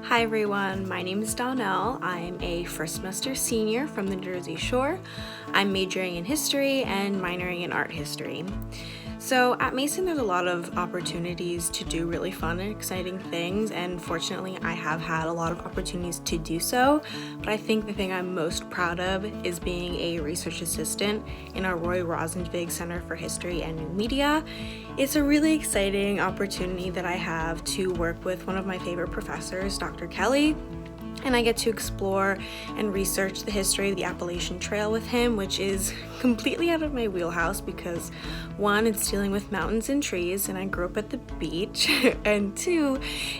Hi everyone, my name is Donnelle. I'm a first semester senior from the Jersey Shore. I'm majoring in history and minoring in art history. So at Mason, there's a lot of opportunities to do really fun and exciting things, and fortunately I have had a lot of opportunities to do so, but I think the thing I'm most proud of is being a research assistant in our Roy Rosenzweig Center for History and New Media. It's a really exciting opportunity that I have to work with one of my favorite professors, Dr. Kelly, and I get to explore and research the history of the Appalachian Trail with him, which is completely out of my wheelhouse because one, it's dealing with mountains and trees, and I grew up at the beach, and two,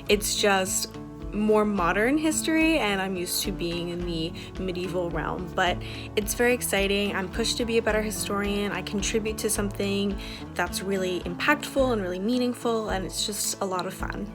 it's just more modern history and I'm used to being in the medieval realm, but it's very exciting. I'm pushed to be a better historian. I contribute to something that's really impactful and really meaningful, and it's just a lot of fun.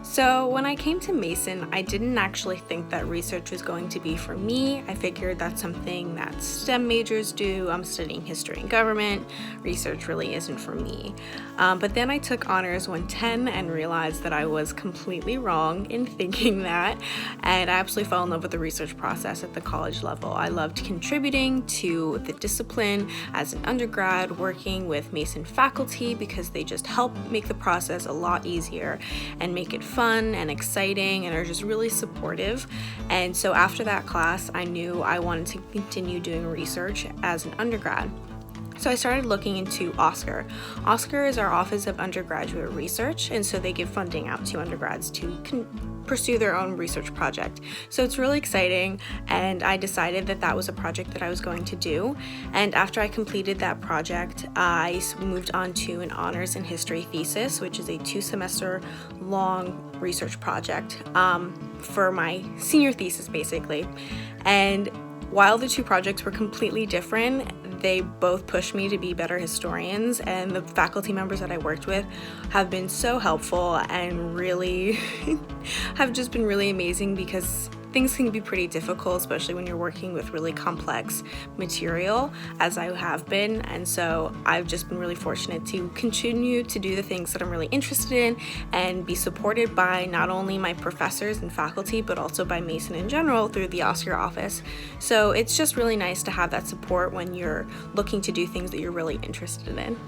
So when I came to Mason, I didn't actually think that research was going to be for me. I figured that's something that STEM majors do. I'm studying history and government. Research really isn't for me. But then I took honors 110 and realized that I was completely wrong in thinking that. And I absolutely fell in love with the research process at the college level. I loved contributing to the discipline as an undergrad, working with Mason faculty because they just help make the process a lot easier and make it fun and exciting and are just really supportive. And so after that class, I knew I wanted to continue doing research as an undergrad. So I started looking into OSCAR. OSCAR is our Office of Undergraduate Research, and so they give funding out to undergrads to pursue their own research project. So it's really exciting, and I decided that that was a project that I was going to do. And after I completed that project, I moved on to an honors in history thesis, which is a 2-semester long research project for my senior thesis, basically. And while the two projects were completely different, they both pushed me to be better historians, and the faculty members that I worked with have been so helpful and really have just been really amazing because things can be pretty difficult, especially when you're working with really complex material, as I have been. And so I've just been really fortunate to continue to do the things that I'm really interested in and be supported by not only my professors and faculty, but also by Mason in general through the OSCAR office. So it's just really nice to have that support when you're looking to do things that you're really interested in.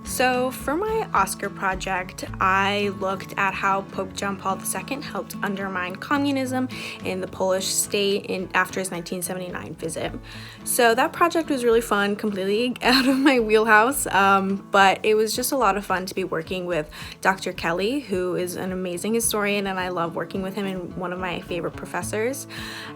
So for my OSCAR project, I looked at how Pope John Paul II helped undermine communism in the Polish state after his 1979 visit. So that project was really fun, completely out of my wheelhouse, but it was just a lot of fun to be working with Dr. Kelly, who is an amazing historian, and I love working with him and one of my favorite professors.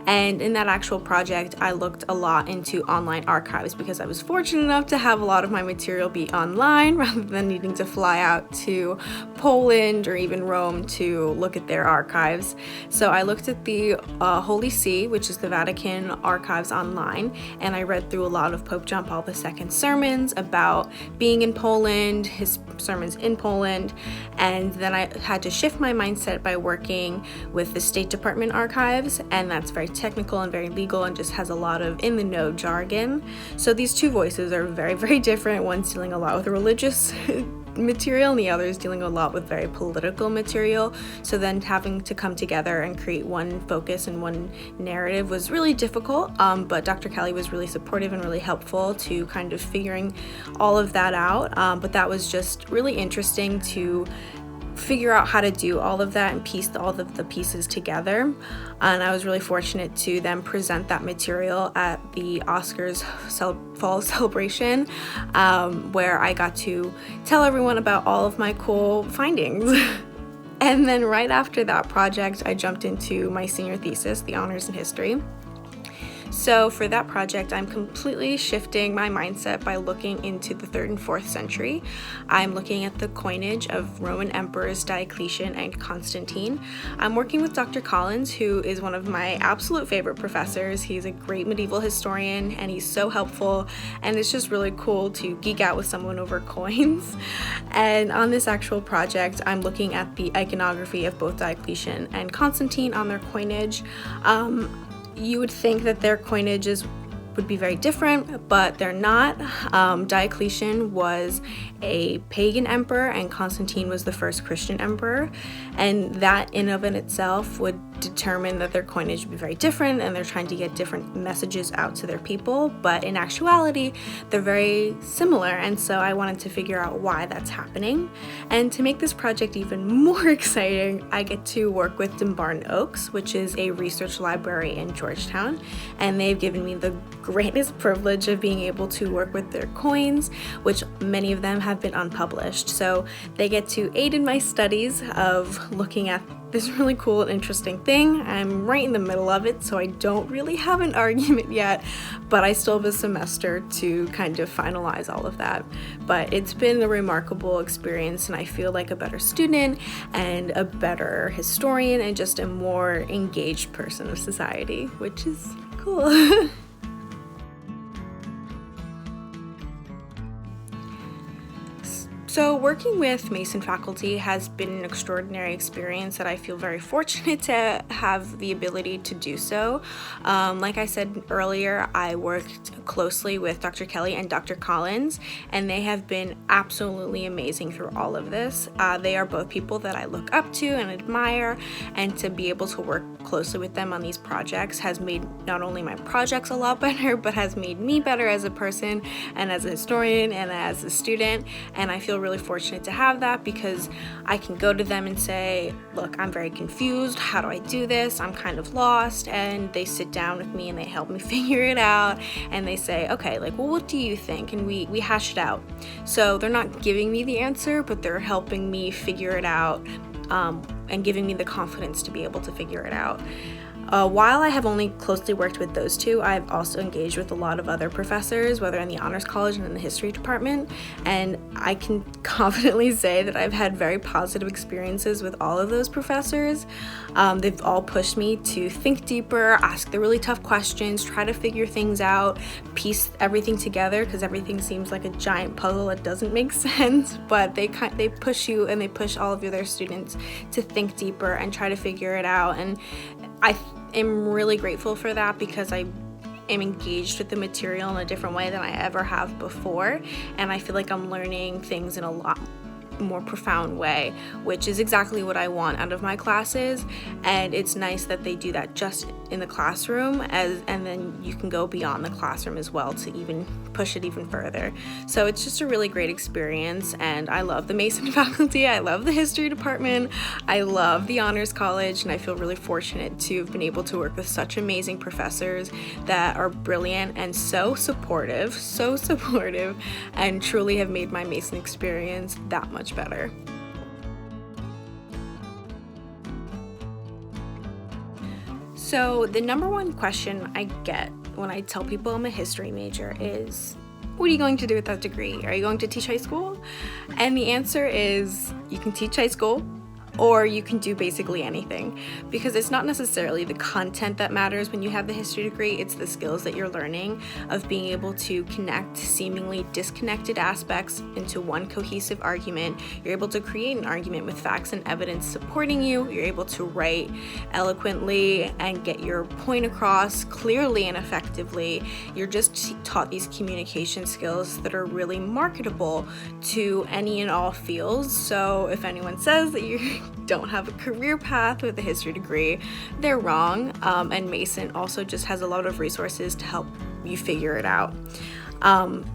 And in that actual project, I looked a lot into online archives because I was fortunate enough to have a lot of my material be online rather than needing to fly out to Poland or even Rome to look at their archives. So I looked at the Holy See, which is the Vatican archives online, and I read through a lot of Pope John Paul II's sermons about being in Poland, his sermons in Poland, and then I had to shift my mindset by working with the State Department archives, and that's very technical and very legal and just has a lot of in-the-know jargon. So these two voices are very, very different. One's dealing a lot with religious material and the other is dealing a lot with very political material. So then having to come together and create one focus and one narrative was really difficult, but Dr. Kelly was really supportive and really helpful to kind of figuring all of that out. But that was just really interesting to figure out how to do all of that and piece all of the pieces together. And I was really fortunate to then present that material at the Oscars fall celebration, where I got to tell everyone about all of my cool findings. And then right after that project, I jumped into my senior thesis, the honors in history. So for that project, I'm completely shifting my mindset by looking into the 3rd and 4th century. I'm looking at the coinage of Roman emperors Diocletian and Constantine. I'm working with Dr. Collins, who is one of my absolute favorite professors. He's a great medieval historian and he's so helpful, and it's just really cool to geek out with someone over coins. And on this actual project, I'm looking at the iconography of both Diocletian and Constantine on their coinage. You would think that their coinage is would be very different, but they're not. Diocletian was a pagan emperor and Constantine was the first Christian emperor, and that in of itself would determine that their coinage would be very different and they're trying to get different messages out to their people, but in actuality they're very similar, and so I wanted to figure out why that's happening. And to make this project even more exciting, I get to work with Dumbarton Oaks, which is a research library in Georgetown, and they've given me the greatest privilege of being able to work with their coins, which many of them have been unpublished. So they get to aid in my studies of looking at this really cool and interesting thing. I'm right in the middle of it, so I don't really have an argument yet, but I still have a semester to kind of finalize all of that. But it's been a remarkable experience, and I feel like a better student and a better historian and just a more engaged person of society, which is cool. So working with Mason faculty has been an extraordinary experience that I feel very fortunate to have the ability to do so. Like I said earlier, I worked closely with Dr. Kelly and Dr. Collins, and they have been absolutely amazing through all of this. They are both people that I look up to and admire, and to be able to work closely with them on these projects has made not only my projects a lot better, but has made me better as a person and as a historian and as a student. And I feel really fortunate to have that because I can go to them and say, look, I'm very confused. How do I do this? I'm kind of lost. And they sit down with me and they help me figure it out. And they say, okay, like, well, what do you think? And we hash it out. So they're not giving me the answer, but they're helping me figure it out, and giving me the confidence to be able to figure it out. While I have only closely worked with those two, I've also engaged with a lot of other professors, whether in the Honors College and in the History Department, and I can confidently say that I've had very positive experiences with all of those professors. They've all pushed me to think deeper, ask the really tough questions, try to figure things out, piece everything together, because everything seems like a giant puzzle that doesn't make sense, but they push you and they push all of their students to think deeper and try to figure it out. And I am really grateful for that because I am engaged with the material in a different way than I ever have before, and I feel like I'm learning things in a lot more profound way, which is exactly what I want out of my classes. And it's nice that they do that just in the classroom, and then you can go beyond the classroom as well to even push it even further. So it's just a really great experience, and I love the Mason faculty, I love the History Department, I love the Honors College, and I feel really fortunate to have been able to work with such amazing professors that are brilliant and so supportive, and truly have made my Mason experience that much better. So the number one question I get when I tell people I'm a history major is, what are you going to do with that degree? Are you going to teach high school? And the answer is, you can teach high school, or you can do basically anything, because it's not necessarily the content that matters when you have the history degree, it's the skills that you're learning of being able to connect seemingly disconnected aspects into one cohesive argument. You're able to create an argument with facts and evidence supporting you. You're able to write eloquently and get your point across clearly and effectively. You're just taught these communication skills that are really marketable to any and all fields. So if anyone says that you don't have a career path with a history degree, they're wrong. And Mason also just has a lot of resources to help you figure it out.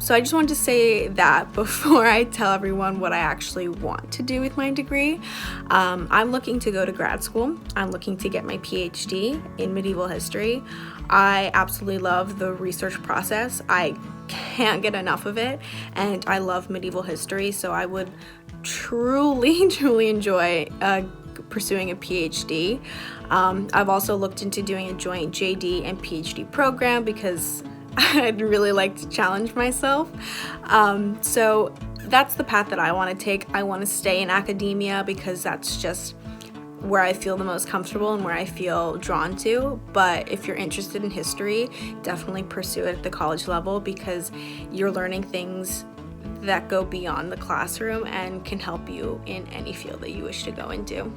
So I just wanted to say that before I tell everyone what I actually want to do with my degree. I'm looking to go to grad school. I'm looking to get my PhD in medieval history. I absolutely love the research process. I can't get enough of it, and I love medieval history, so I would truly enjoy pursuing a PhD. I've also looked into doing a joint JD and PhD program because I'd really like to challenge myself. So that's the path that I want to take. I want to stay in academia because that's just where I feel the most comfortable and where I feel drawn to. But if you're interested in history, definitely pursue it at the college level because you're learning things that go beyond the classroom and can help you in any field that you wish to go into.